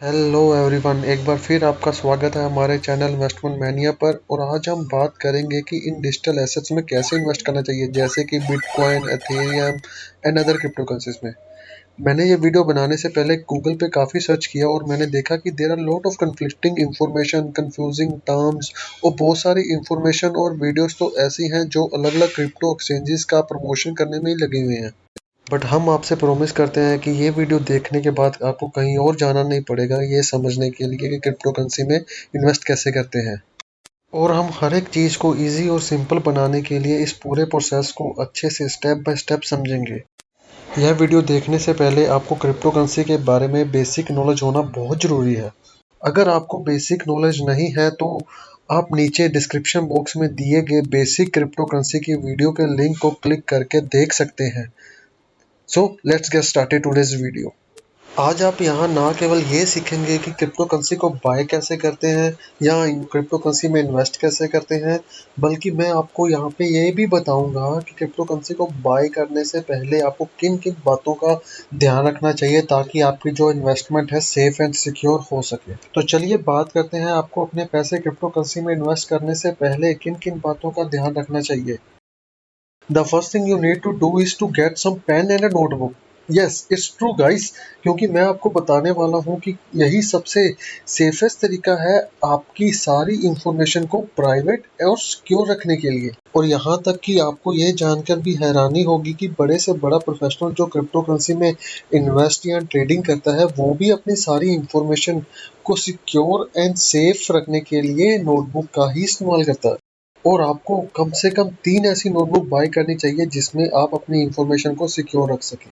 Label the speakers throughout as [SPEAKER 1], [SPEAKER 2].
[SPEAKER 1] Hello everyone, एक बार फिर आपका स्वागत है हमारे चैनल इन्वेस्टमेंट मैनिया पर। और आज हम बात करेंगे कि इन डिजिटल एसेट्स में कैसे इन्वेस्ट करना चाहिए, जैसे कि bitcoin, Ethereum and other crypto currencies में। मैंने ये वीडियो बनाने से पहले गूगल पे काफ़ी सर्च किया और मैंने देखा कि there are lot of conflicting information, confusing terms और बहुत सारी इंफॉर्मेशन और वीडियोस तो ऐसी हैं जो अलग अलग क्रिप्टो एक्सचेंजेस का प्रमोशन करने में ही लगे हुए हैं। बट हम आपसे प्रॉमिस करते हैं कि ये वीडियो देखने के बाद आपको कहीं और जाना नहीं पड़ेगा ये समझने के लिए कि क्रिप्टो करेंसी में इन्वेस्ट कैसे करते हैं। और हम हर एक चीज़ को इजी और सिंपल बनाने के लिए इस पूरे प्रोसेस को अच्छे से स्टेप बाय स्टेप समझेंगे। यह वीडियो देखने से पहले आपको क्रिप्टो करेंसी के बारे में बेसिक नॉलेज होना बहुत ज़रूरी है। अगर आपको बेसिक नॉलेज नहीं है तो आप नीचे डिस्क्रिप्शन बॉक्स में दिए गए बेसिक क्रिप्टो करेंसी की वीडियो के लिंक को क्लिक करके देख सकते हैं। So let's get started today's video. आज आप यहाँ ना केवल ये सीखेंगे कि क्रिप्टो करेंसी को बाय कैसे करते हैं या क्रिप्टो करेंसी में इन्वेस्ट कैसे करते हैं, बल्कि मैं आपको यहाँ पे ये भी बताऊंगा कि क्रिप्टो करेंसी को बाय करने से पहले आपको किन किन बातों का ध्यान रखना चाहिए ताकि आपकी जो इन्वेस्टमेंट है सेफ एंड सिक्योर हो सके। तो चलिए बात करते हैं आपको अपने पैसे क्रिप्टो करेंसी में इन्वेस्ट करने से पहले किन किन बातों का ध्यान रखना चाहिए। The first thing you need to do is to get some pen and a notebook. Yes, it's true guys, क्योंकि मैं आपको बताने वाला हूँ कि यही सबसे सेफेस्ट तरीका है आपकी सारी इंफॉर्मेशन को प्राइवेट और सिक्योर रखने के लिए। और यहाँ तक कि आपको ये जानकर भी हैरानी होगी कि बड़े से बड़ा प्रोफेशनल जो क्रिप्टो करेंसी में इन्वेस्ट या ट्रेडिंग करता है वो भी अपनी सारी इंफॉर्मेशन को सिक्योर एंड सेफ रखने के लिए नोटबुक का ही इस्तेमाल करता है। और आपको कम से कम 3 ऐसी नोटबुक बाय करनी चाहिए जिसमें आप अपनी इंफॉर्मेशन को सिक्योर रख सकें।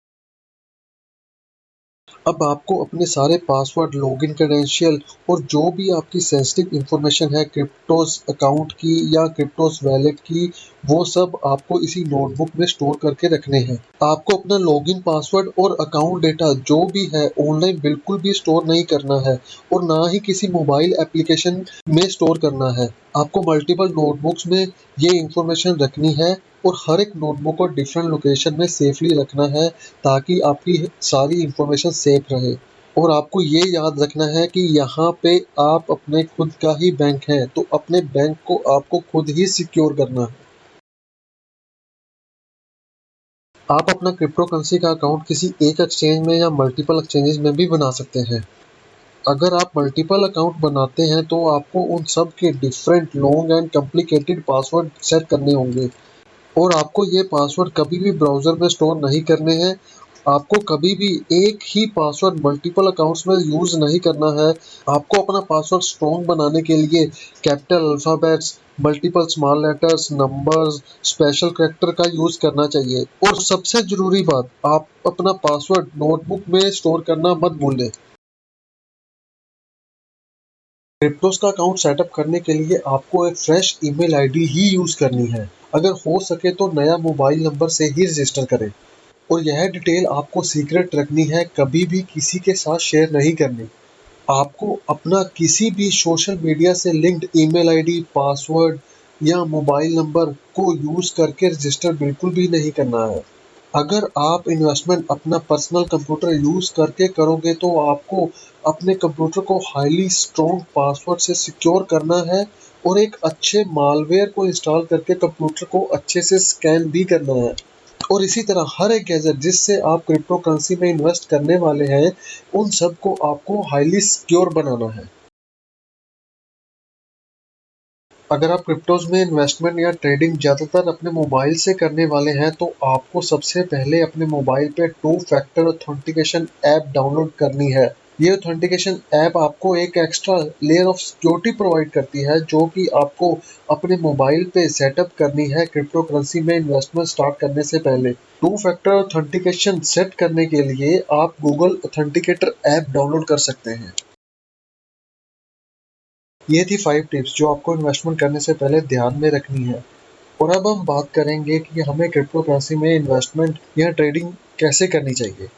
[SPEAKER 1] अब आपको अपने सारे पासवर्ड, लॉगिन क्रेडेंशियल और जो भी आपकी सेंसिटिव इंफॉर्मेशन है क्रिप्टोस अकाउंट की या क्रिप्टोस वैलेट की, वो सब आपको इसी नोटबुक में स्टोर करके रखने हैं। आपको अपना लॉगिन पासवर्ड और अकाउंट डेटा जो भी है ऑनलाइन बिल्कुल भी स्टोर नहीं करना है और ना ही किसी मोबाइल एप्लीकेशन में स्टोर करना है। आपको मल्टीपल नोटबुक्स में ये इंफॉर्मेशन रखनी है और हर एक नोटबुक को डिफरेंट लोकेशन में सेफली रखना है ताकि आपकी सारी इंफॉर्मेशन सेफ रहे। और आपको ये याद रखना है कि यहाँ पे आप अपने खुद का ही बैंक है, तो अपने बैंक को आपको खुद ही सिक्योर करना है। आप अपना क्रिप्टो करेंसी का अकाउंट किसी एक एक्सचेंज में या मल्टीपल एक्सचेंजेस में भी बना सकते हैं। अगर आप मल्टीपल अकाउंट बनाते हैं तो आपको उन सब के different long and complicated password set करने होंगे और आपको ये पासवर्ड कभी भी ब्राउज़र में स्टोर नहीं करने हैं। आपको कभी भी एक ही पासवर्ड मल्टीपल अकाउंट्स में यूज़ नहीं करना है। आपको अपना पासवर्ड स्ट्रॉन्ग बनाने के लिए capital alphabets, multiple small letters, numbers, special character का यूज़ करना चाहिए। और सबसे ज़रूरी बात, आप अपना पासवर्ड नोटबुक में स्टोर करना मत भूलें। क्रिप्टोस का अकाउंट सेटअप करने के लिए आपको एक फ्रेश ईमेल आईडी ही यूज़ करनी है। अगर हो सके तो नया मोबाइल नंबर से ही रजिस्टर करें और यह डिटेल आपको सीक्रेट रखनी है, कभी भी किसी के साथ शेयर नहीं करनी। आपको अपना किसी भी सोशल मीडिया से लिंक्ड ईमेल आईडी, पासवर्ड या मोबाइल नंबर को यूज़ करके रजिस्टर बिल्कुल भी नहीं करना है। अगर आप इन्वेस्टमेंट अपना पर्सनल कंप्यूटर यूज़ करके करोगे तो आपको अपने कंप्यूटर को हाईली स्ट्रॉन्ग पासवर्ड से सिक्योर करना है और एक अच्छे मालवेयर को इंस्टॉल करके कंप्यूटर को अच्छे से स्कैन भी करना है। और इसी तरह हर एक गैजेट जिससे आप क्रिप्टो करेंसी में इन्वेस्ट करने वाले हैं, उन सब को आपको हाईली सिक्योर बनाना है। अगर आप क्रिप्टोज में इन्वेस्टमेंट या ट्रेडिंग ज़्यादातर अपने मोबाइल से करने वाले हैं तो आपको सबसे पहले अपने मोबाइल पे 2 फैक्टर ऑथेंटिकेशन ऐप डाउनलोड करनी है। ये ऑथेंटिकेशन ऐप आपको एक extra layer of security provide करती है जो कि आपको अपने मोबाइल पे सेटअप करनी है क्रिप्टो करेंसी में इन्वेस्टमेंट स्टार्ट करने से पहले। 2 फैक्टर ऑथेंटिकेशन सेट करने के लिए आप गूगल ऑथेंटिकेटर ऐप डाउनलोड कर सकते हैं। ये थी 5 टिप्स जो आपको इन्वेस्टमेंट करने से पहले ध्यान में रखनी है। और अब हम बात करेंगे कि हमें क्रिप्टो करेंसी में इन्वेस्टमेंट या ट्रेडिंग कैसे करनी चाहिए।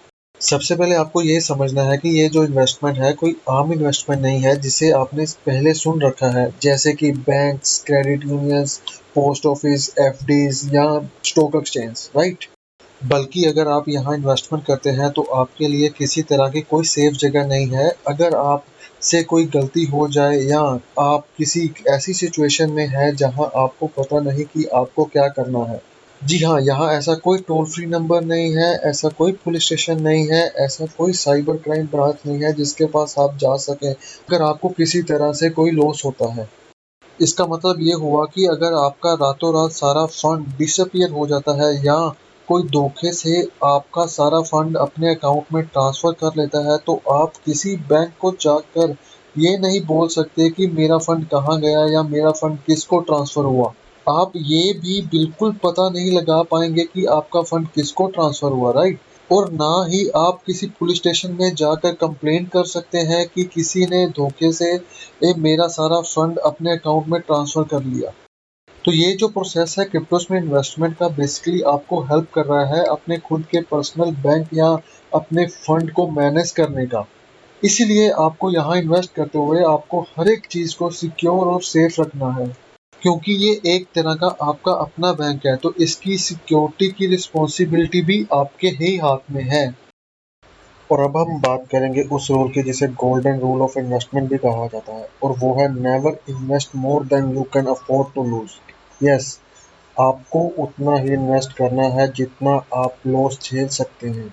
[SPEAKER 1] सबसे पहले आपको ये समझना है कि ये जो इन्वेस्टमेंट है कोई आम इन्वेस्टमेंट नहीं है जिसे आपने पहले सुन रखा है, जैसे कि banks, credit unions, post office, FDs या स्टॉक एक्सचेंज, राइट। बल्कि अगर आप यहाँ इन्वेस्टमेंट करते हैं तो आपके लिए किसी तरह की कोई सेफ जगह नहीं है। अगर आप से कोई गलती हो जाए या आप किसी ऐसी सिचुएशन में हैं जहाँ आपको पता नहीं कि आपको क्या करना है। जी हाँ, यहाँ ऐसा कोई टोल फ्री नंबर नहीं है, ऐसा कोई पुलिस स्टेशन नहीं है, ऐसा कोई साइबर क्राइम ब्रांच नहीं है जिसके पास आप जा सकें अगर आपको किसी तरह से कोई लॉस होता है। इसका मतलब ये हुआ कि अगर आपका रातों रात सारा फंड डिसअपीयर हो जाता है या कोई धोखे से आपका सारा फंड अपने अकाउंट में ट्रांसफ़र कर लेता है, तो आप किसी बैंक को जाकर ये नहीं बोल सकते कि मेरा फंड कहाँ गया या मेरा फंड किसको ट्रांसफ़र हुआ। आप ये भी बिल्कुल पता नहीं लगा पाएंगे कि आपका फंड किसको ट्रांसफ़र हुआ, राइट? और ना ही आप किसी पुलिस स्टेशन में जाकर कंप्लेंट कर सकते हैं कि किसी ने धोखे से मेरा सारा फंड अपने अकाउंट में ट्रांसफ़र कर लिया। तो ये जो प्रोसेस है क्रिप्टोस में इन्वेस्टमेंट का बेसिकली आपको हेल्प कर रहा है अपने खुद के पर्सनल बैंक या अपने फंड को मैनेज करने का। इसीलिए आपको यहाँ इन्वेस्ट करते हुए आपको हर एक चीज़ को सिक्योर और सेफ रखना है, क्योंकि ये एक तरह का आपका अपना बैंक है, तो इसकी सिक्योरिटी की रिस्पॉन्सिबिलिटी भी आपके ही हाथ में है। और अब हम बात करेंगे उस रूल की जिसे गोल्डन रूल ऑफ इन्वेस्टमेंट भी कहा जाता है, और वो है never invest more than you can afford to lose. Yes, आपको उतना ही इन्वेस्ट करना है जितना आप लॉस झेल सकते हैं।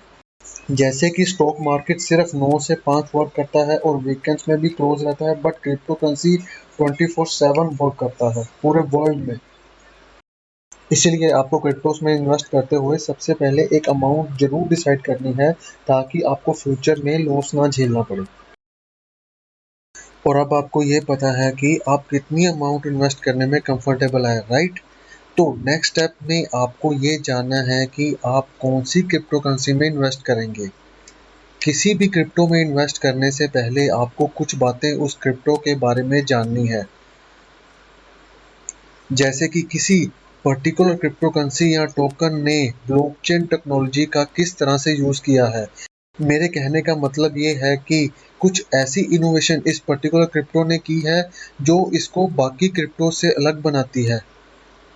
[SPEAKER 1] जैसे कि स्टॉक मार्केट सिर्फ 9 से 5 वर्क करता है और वीकेंड्स में भी क्लोज रहता है, बट क्रिप्टो करेंसी 24/7 वर्क करता है पूरे वर्ल्ड में। इसीलिए आपको क्रिप्टोस में इन्वेस्ट करते हुए सबसे पहले एक अमाउंट जरूर डिसाइड करनी है, ताकि आपको फ्यूचर में लॉस ना झेलना पड़े। और अब आपको ये पता है कि आप कितनी अमाउंट इन्वेस्ट करने में कंफर्टेबल है, राइट? तो नेक्स्ट स्टेप में आपको ये जानना है कि आप कौन सी क्रिप्टो करेंसी में इन्वेस्ट करेंगे। किसी भी क्रिप्टो में इन्वेस्ट करने से पहले आपको कुछ बातें उस क्रिप्टो के बारे में जाननी है, जैसे कि किसी पर्टिकुलर क्रिप्टो करेंसी या टोकन ने ब्लॉकचेन टेक्नोलॉजी का किस तरह से यूज़ किया है। मेरे कहने का मतलब ये है कि कुछ ऐसी इनोवेशन इस पर्टिकुलर क्रिप्टो ने की है जो इसको बाकी क्रिप्टो से अलग बनाती है।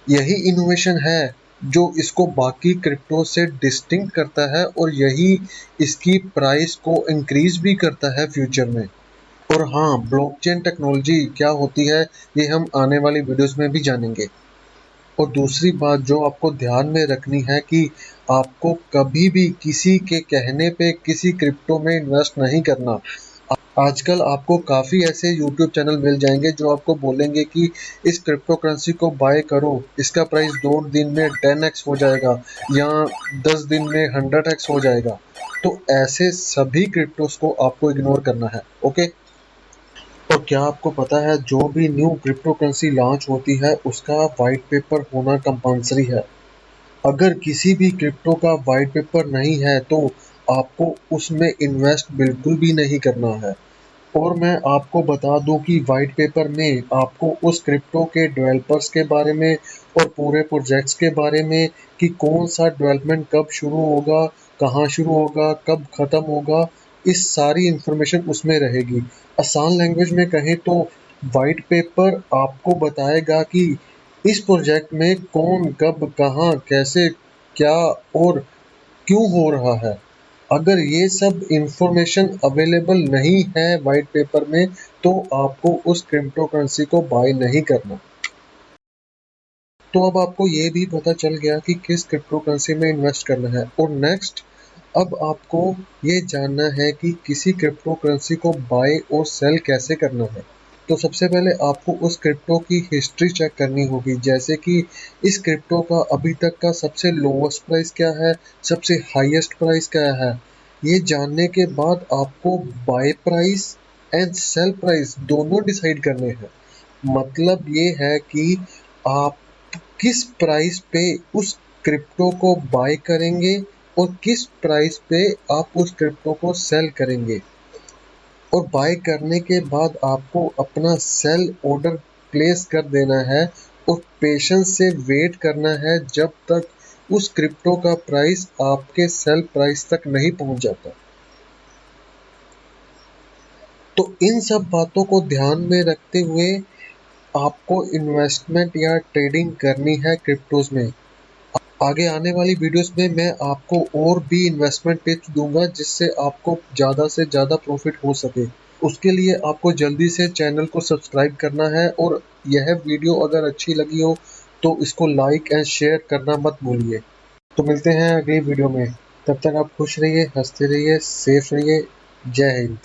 [SPEAKER 1] यही इनोवेशन है जो इसको बाकी क्रिप्टो से डिस्टिंक्ट करता है, और यही इसकी प्राइस को इंक्रीज भी करता है फ्यूचर में। और हाँ, ब्लॉकचेन टेक्नोलॉजी क्या होती है ये हम आने वाली वीडियोस में भी जानेंगे। और दूसरी बात जो आपको ध्यान में रखनी है कि आपको कभी भी किसी के कहने पे किसी क्रिप्टो में इन्वेस्ट नहीं करना। आजकल आपको काफ़ी ऐसे यूट्यूब चैनल मिल जाएंगे जो आपको बोलेंगे कि इस क्रिप्टो करेंसी को बाय करो, इसका प्राइस 2 दिन में 10x हो जाएगा या 10 दिन में 100x हो जाएगा। तो ऐसे सभी क्रिप्टोस को आपको इग्नोर करना है, ओके? और क्या आपको पता है जो भी न्यू क्रिप्टो करेंसी लॉन्च होती है उसका वाइट पेपर होना कंपलसरी है। अगर किसी भी क्रिप्टो का वाइट पेपर नहीं है तो आपको उसमें इन्वेस्ट बिल्कुल भी नहीं करना है। और मैं आपको बता दूं कि वाइट पेपर में आपको उस क्रिप्टो के डेवलपर्स के बारे में और पूरे प्रोजेक्ट्स के बारे में कि कौन सा डेवलपमेंट कब शुरू होगा, कहाँ शुरू होगा, कब ख़त्म होगा, इस सारी इन्फॉर्मेशन उसमें रहेगी। आसान लैंग्वेज में कहें तो वाइट पेपर आपको बताएगा कि इस प्रोजेक्ट में कौन, कब, कहाँ, कैसे, क्या और क्यों हो रहा है। अगर ये सब इंफॉर्मेशन अवेलेबल नहीं है वाइट पेपर में, तो आपको उस क्रिप्टो करेंसी को बाय नहीं करना। तो अब आपको ये भी पता चल गया कि किस क्रिप्टो करेंसी में इन्वेस्ट करना है। और नेक्स्ट, अब आपको ये जानना है कि किसी क्रिप्टो करेंसी को बाय और सेल कैसे करना है। तो सबसे पहले आपको उस क्रिप्टो की हिस्ट्री चेक करनी होगी, जैसे कि इस क्रिप्टो का अभी तक का सबसे लोवेस्ट प्राइस क्या है, सबसे हाईएस्ट प्राइस क्या है। ये जानने के बाद आपको buy price and sell price दोनों डिसाइड करने हैं। मतलब ये है कि आप किस प्राइस पे उस क्रिप्टो को बाय करेंगे और किस प्राइस पे आप उस क्रिप्टो को सेल करेंगे। और बाय करने के बाद आपको अपना सेल ऑर्डर प्लेस कर देना है और पेशेंस से वेट करना है जब तक उस क्रिप्टो का प्राइस आपके सेल प्राइस तक नहीं पहुंच जाता। तो इन सब बातों को ध्यान में रखते हुए आपको इन्वेस्टमेंट या ट्रेडिंग करनी है क्रिप्टोज में। आगे आने वाली वीडियोस में मैं आपको और भी इन्वेस्टमेंट टिप्स दूंगा जिससे आपको ज़्यादा से ज़्यादा प्रॉफिट हो सके। उसके लिए आपको जल्दी से चैनल को सब्सक्राइब करना है, और यह वीडियो अगर अच्छी लगी हो तो इसको लाइक एंड शेयर करना मत भूलिए। तो मिलते हैं अगली वीडियो में। तब तक आप खुश रहिए, हंसते रहिए, सेफ रहिए। जय हिंद।